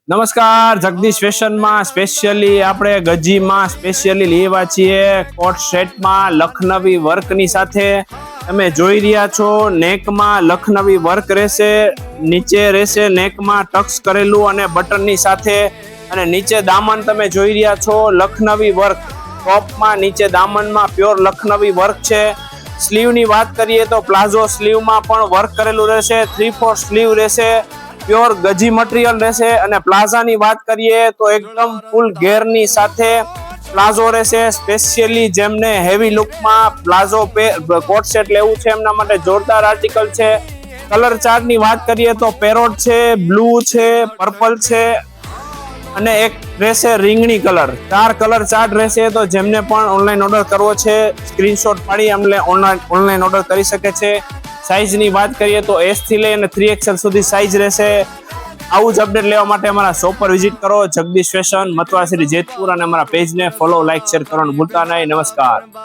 નમસ્કાર, જગદીશ ફેશનમાં સ્પેશિયલી આપણે ગજીમાં સ્પેશિયલી લેવા છીએ કોટ સેટમાં લખનવી વર્કની સાથે. તમે જોઈ રહ્યા છો નેકમાં લખનવી વર્ક રહેશે, નીચે રહેશે નેકમાં ટક્સ કરેલું અને બટનની સાથે, અને નીચે દામન તમે જોઈ રહ્યા છો લખનવી વર્ક. ટોપમાં નીચે દામનમાં પ્યોર લખનવી વર્ક છે. સ્લીવની વાત કરીએ તો પ્લાઝો સ્લીવમાં પણ વર્ક કરેલું રહેશે, 3/4 સ્લીવ રહેશે, પ્યોર ગજી મટીરિયલ રહેશે. અને પ્લાઝાની વાત કરીએ તો એકદમ ફૂલ ઘેરની સાથે પ્લાઝો રહેશે. સ્પેશિયલી જેમને હેવી લુકમાં પ્લાઝો કોટ સેટ લેવું છે એમના માટે જોરદાર આર્ટિકલ છે. કલર ચાર્ટની વાત કરીએ તો પેરોટ છે, બ્લુ છે, પર્પલ છે અને એક રહેશે રીંગણી કલર. 4 કલર ચાર્ટ રહેશે. તો જેમને પણ ઓનલાઈન ઓર્ડર કરવો છે સ્ક્રીનશોટ પાડી અમને ઓનલાઈન ઓર્ડર કરી શકે છે. સાઇઝની વાત કરીએ તો S થી લઈ અને 3XL સુધી સાઇઝ રહેશે. આવું જ અપડેટ લેવા માટે અમારા શોપ પર વિઝિટ કરો, જગદીશ ફેશન, મતવાશ્રી જેતપુર, અને અમારા પેજને ફોલો, લાઇક, શેર કરવાનું ભૂલતા નહીં. નમસ્કાર.